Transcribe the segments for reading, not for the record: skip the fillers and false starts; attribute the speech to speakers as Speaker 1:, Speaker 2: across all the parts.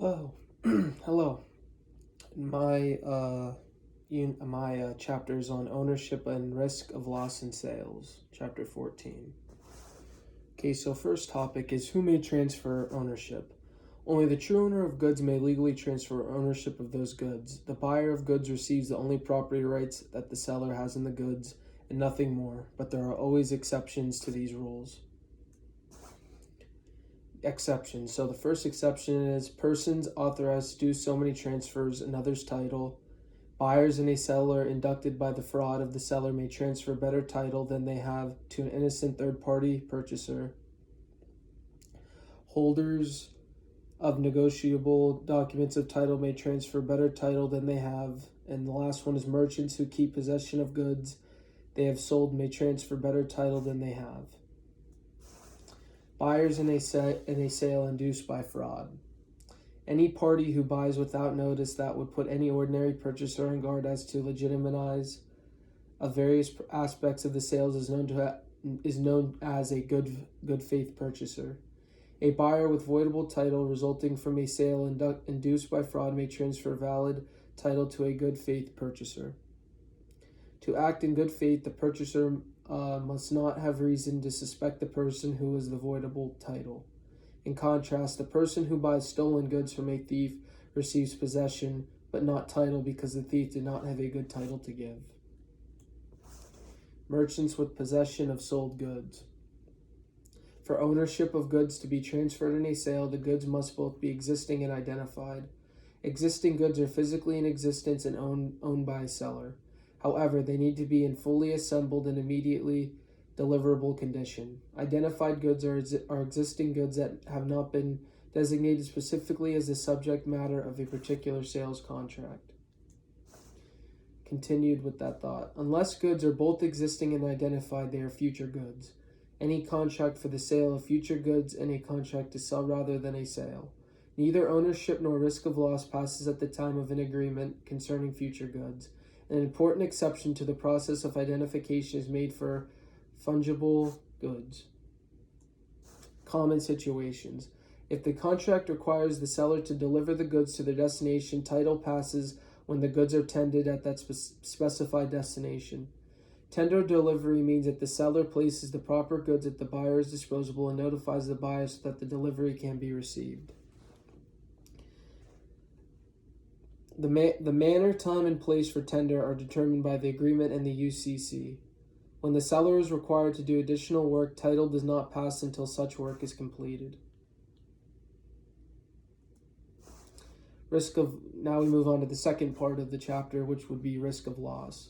Speaker 1: Oh, hello. My chapter is on ownership and risk of loss in sales, chapter 14. Okay, so first topic is who may transfer ownership. Only the true owner of goods may legally transfer ownership of those goods. The buyer of goods receives the only property rights that the seller has in the goods and nothing more, but there are always exceptions to these rules. Exceptions. So the first exception is persons authorized to do so many transfers another's title. Buyers and a seller inducted by the fraud of the seller may transfer better title than they have to an innocent third-party purchaser. Holders of negotiable documents of title may transfer better title than they have. And the last one is merchants who keep possession of goods they have sold may transfer better title than they have. Buyers in a sale induced by fraud. Any party who buys without notice that would put any ordinary purchaser on guard as to legitimize of various aspects of the sales is known as a good faith purchaser. A buyer with voidable title resulting from a sale induced by fraud may transfer valid title to a good faith purchaser. To act in good faith, the purchaser must not have reason to suspect the person who is the voidable title. In contrast, the person who buys stolen goods from a thief receives possession, but not title because the thief did not have a good title to give. Merchants with possession of sold goods. For ownership of goods to be transferred in a sale, the goods must both be existing and identified. Existing goods are physically in existence and owned by a seller. However, they need to be in fully assembled and immediately deliverable condition. Identified goods are existing goods that have not been designated specifically as the subject matter of a particular sales contract. Continued with that thought. Unless goods are both existing and identified, they are future goods. Any contract for the sale of future goods and a contract to sell rather than a sale. Neither ownership nor risk of loss passes at the time of an agreement concerning future goods. An important exception to the process of identification is made for fungible goods. Common situations. If the contract requires the seller to deliver the goods to their destination, title passes when the goods are tendered at that specified destination. Tender delivery means that the seller places the proper goods at the buyer's disposal and notifies the buyer so that the delivery can be received. The manner, time, and place for tender are determined by the agreement and the UCC. When the seller is required to do additional work, title does not pass until such work is completed. Now we move on to the second part of the chapter, which would be risk of loss.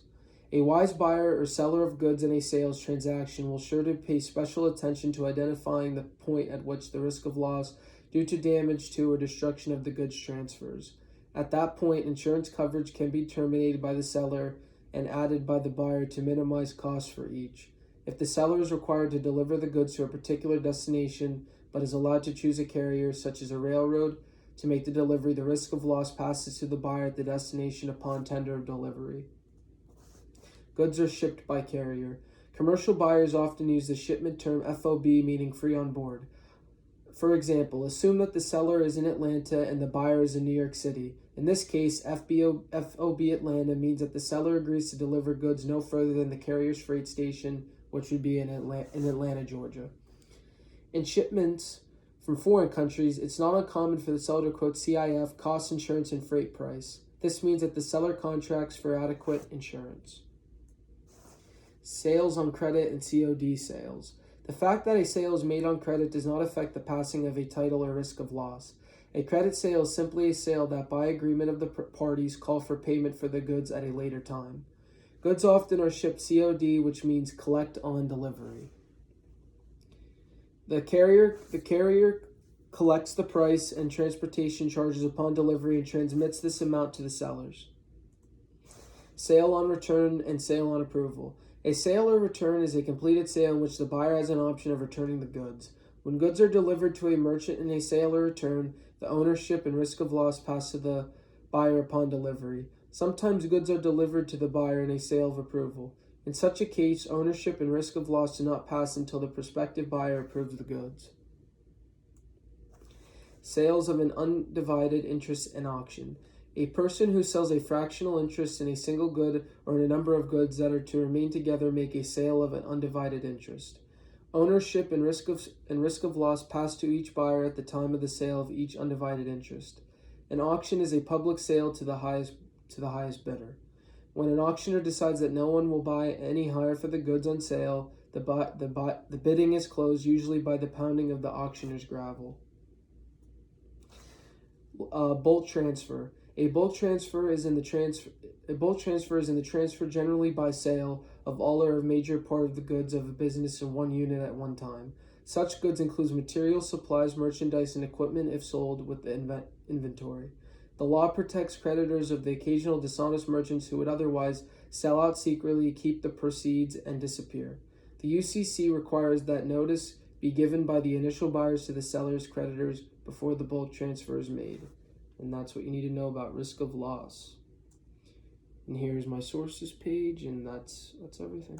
Speaker 1: A wise buyer or seller of goods in a sales transaction will sure to pay special attention to identifying the point at which the risk of loss due to damage to or destruction of the goods transfers. At that point, insurance coverage can be terminated by the seller and added by the buyer to minimize costs for each. If the seller is required to deliver the goods to a particular destination but is allowed to choose a carrier, such as a railroad, to make the delivery, the risk of loss passes to the buyer at the destination upon tender of delivery. Goods are shipped by carrier. Commercial buyers often use the shipment term FOB, meaning free on board. For example, assume that the seller is in Atlanta and the buyer is in New York City. In this case, FOB Atlanta means that the seller agrees to deliver goods no further than the carrier's freight station, which would be in Atlanta, Georgia. In shipments from foreign countries, it's not uncommon for the seller to quote CIF, cost, insurance, and freight price. This means that the seller contracts for adequate insurance. Sales on credit and COD sales. The fact that a sale is made on credit does not affect the passing of a title or risk of loss. A credit sale is simply a sale that, by agreement of the parties, call for payment for the goods at a later time. Goods often are shipped COD, which means collect on delivery. The carrier collects the price and transportation charges upon delivery and transmits this amount to the sellers. Sale on return and sale on approval. A sale or return is a completed sale in which the buyer has an option of returning the goods. When goods are delivered to a merchant in a sale or return, the ownership and risk of loss pass to the buyer upon delivery. Sometimes goods are delivered to the buyer in a sale of approval. In such a case, ownership and risk of loss do not pass until the prospective buyer approves the goods. Sales of an undivided interest and auction. A person who sells a fractional interest in a single good or in a number of goods that are to remain together make a sale of an undivided interest. Ownership and risk of loss pass to each buyer at the time of the sale of each undivided interest. An auction is a public sale to the highest bidder. When an auctioneer decides that no one will buy any higher for the goods on sale, the bidding is closed, usually by the pounding of the auctioneer's gavel. Bulk transfer. A bulk transfer is in the transfer generally by sale of all or a major part of the goods of a business in one unit at one time. Such goods include materials, supplies, merchandise, and equipment if sold with the inventory. The law protects creditors of the occasional dishonest merchants who would otherwise sell out secretly, keep the proceeds, and disappear. The UCC requires that notice be given by the initial buyers to the seller's creditors before the bulk transfer is made. And that's what you need to know about risk of loss. And here's my sources page, and that's everything.